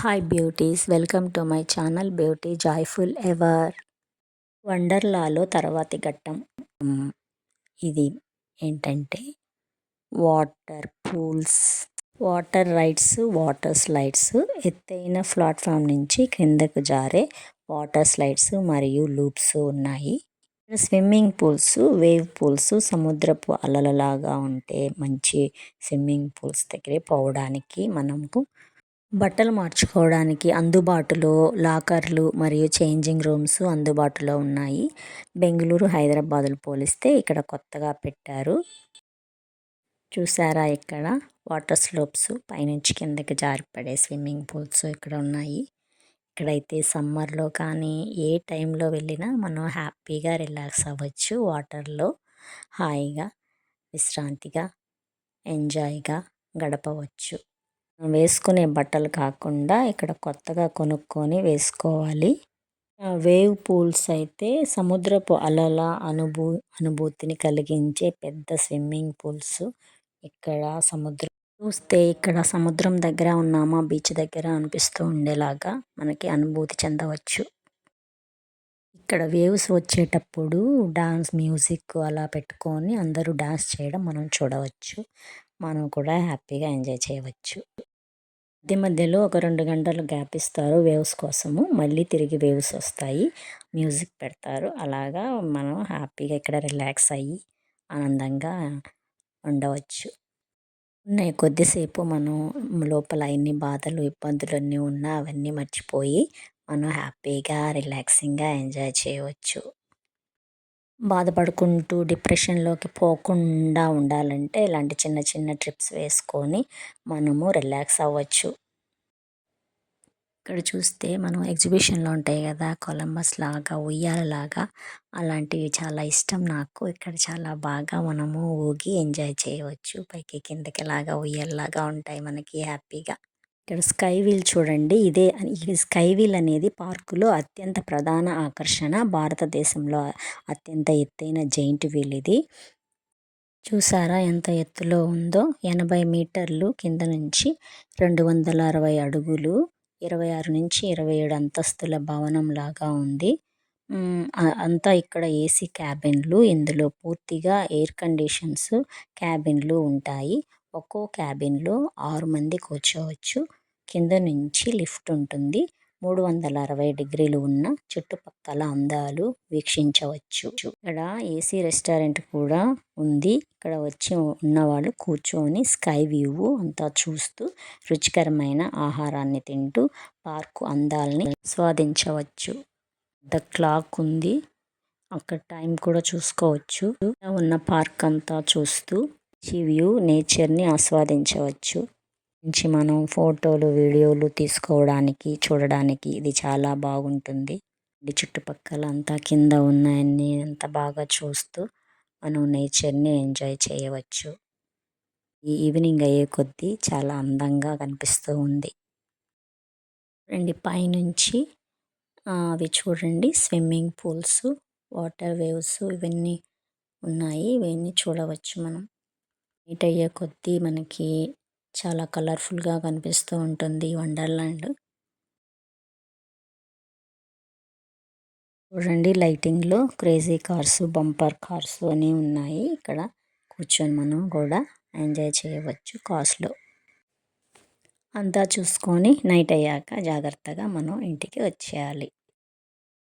Hi beauties, welcome to my channel beauty joyful ever. వండర్లాలో తర్వాతి ఘట్టం. ఇది ఏంటంటే water pools, water rides, water slides, ఎత్తైన ప్లాట్ఫామ్ నుంచి క్రిందకు జారే వాటర్ స్లైడ్స్ మరియు లూప్స్ ఉన్నాయి. స్విమ్మింగ్ పూల్స్, వేవ్ పూల్స్ సముద్రపు అలలలాగా ఉంటే మంచి స్విమ్మింగ్ పూల్స్ దగ్గరే పోవడానికి మనకు బట్టలు మార్చుకోవడానికి అందుబాటులో లాకర్లు మరియు చేంజింగ్ రూమ్స్ అందుబాటులో ఉన్నాయి. బెంగళూరు, హైదరాబాదులు పోలిస్తే ఇక్కడ కొత్తగా పెట్టారు. చూసారా, ఇక్కడ వాటర్ స్లోప్స్ పైనుంచి కిందకి జారిపడే స్విమ్మింగ్ పూల్స్ ఇక్కడ ఉన్నాయి. ఇక్కడైతే సమ్మర్లో కానీ ఏ టైంలో వెళ్ళినా మనం హ్యాపీగా రిలాక్స్ అవ్వచ్చు. వాటర్లో హాయిగా విశ్రాంతిగా ఎంజాయ్గా గడపవచ్చు. వేసుకునే బట్టలు కాకుండా ఇక్కడ కొత్తగా కొనుక్కొని వేసుకోవాలి. వేవ్ పూల్స్ అయితే సముద్రపు అలల అనుభూతిని కలిగించే పెద్ద స్విమ్మింగ్ పూల్స్. ఇక్కడ చూస్తే ఇక్కడ సముద్రం దగ్గర ఉన్నామా, బీచ్ దగ్గర అనిపిస్తూ ఉండేలాగా మనకి అనుభూతి చెందవచ్చు. ఇక్కడ వేవ్స్ వచ్చేటప్పుడు డాన్స్ మ్యూజిక్ అలా పెట్టుకొని అందరూ డాన్స్ చేయడం మనం చూడవచ్చు. మనం కూడా హ్యాపీగా ఎంజాయ్ చేయవచ్చు. మధ్యలో ఒక 2 గంటలు గ్యాప్ ఇస్తారు వేవ్స్ కోసము. మళ్ళీ తిరిగి వేవ్స్ వస్తాయి, మ్యూజిక్ పెడతారు. అలాగా మనం హ్యాపీగా ఇక్కడ రిలాక్స్ అయ్యి ఆనందంగా ఉండవచ్చు. కొద్దిసేపు మనం లోపల ఎన్ని బాధలు ఇబ్బందులు అన్నీ ఉన్నా అవన్నీ మర్చిపోయి మనం హ్యాపీగా రిలాక్సింగ్గా ఎంజాయ్ చేయవచ్చు. బాధపడుకుంటూ డిప్రెషన్లోకి పోకుండా ఉండాలంటే ఇలాంటి చిన్న చిన్న ట్రిప్స్ వేసుకొని మనము రిలాక్స్ అవ్వచ్చు. ఇక్కడ చూస్తే మనం ఎగ్జిబిషన్లో ఉంటాయి కదా, కొలంబస్ లాగా, ఉయ్యాలలాగా, అలాంటివి చాలా ఇష్టం నాకు. ఇక్కడ చాలా బాగా మనము ఊగి ఎంజాయ్ చేయవచ్చు. పైకి కిందకి లాగా ఉయ్యాలలాగా ఉంటాయి మనకి హ్యాపీగా. ఇక్కడ స్కై వీల్ చూడండి. ఈ స్కై వీల్ అనేది పార్కులో అత్యంత ప్రధాన ఆకర్షణ. భారతదేశంలో అత్యంత ఎత్తైన జైంట్ వీల్ ఇది. చూసారా ఎంత ఎత్తులో ఉందో. 80 మీటర్లు కింద నుంచి 260 అడుగులు, 26 నుంచి 27 అంతస్తుల భవనం లాగా ఉంది. అంతా ఇక్కడ ఏసీ క్యాబిన్లు, ఇందులో పూర్తిగా ఎయిర్ కండిషన్స్ క్యాబిన్లు ఉంటాయి. ఒక్కో క్యాబిన్లో 6 మంది కూర్చోవచ్చు. కింద నుంచి లిఫ్ట్ ఉంటుంది. 360 డిగ్రీలు ఉన్న చుట్టుపక్కల అందాలు వీక్షించవచ్చు. ఇక్కడ ఏసీ రెస్టారెంట్ కూడా ఉంది. ఇక్కడ వచ్చి ఉన్నవాళ్ళు కూర్చొని స్కై వ్యూ అంతా చూస్తూ రుచికరమైన ఆహారాన్ని తింటూ పార్కు అందాలని ఆస్వాదించవచ్చు. ద క్లాక్ ఉంది, అక్కడ టైం కూడా చూసుకోవచ్చు. ఉన్న పార్క్ అంతా చూస్తూ వ్యూ నేచర్ని ఆస్వాదించవచ్చు. నుంచి మనం ఫోటోలు వీడియోలు తీసుకోవడానికి చూడడానికి ఇది చాలా బాగుంటుంది. చుట్టుపక్కల అంతా కింద ఉన్నాయన్నీ అంత బాగా చూస్తూ మనం నేచర్ని ఎంజాయ్ చేయవచ్చు. ఈ ఈవినింగ్ అయ్యే కొద్దీ చాలా అందంగా కనిపిస్తూ ఉంది. పైనుంచి అవి చూడండి, స్విమ్మింగ్ పూల్స్, వాటర్ వేవ్స్ ఇవన్నీ ఉన్నాయి. ఇవన్నీ చూడవచ్చు మనం. నైట్ అయ్యే కొద్దీ మనకి చాలా కలర్ఫుల్గా కనిపిస్తూ ఉంటుంది వండర్లాండ్. చూడండి, లైటింగ్లో క్రేజీ కార్స్, బంపర్ కార్స్ అని ఉన్నాయి. ఇక్కడ కూర్చొని మనం కూడా ఎంజాయ్ చేయవచ్చు కార్స్లో. అంతా చూసుకొని నైట్ అయ్యాక జాగ్రత్తగా మనం ఇంటికి వచ్చేయాలి.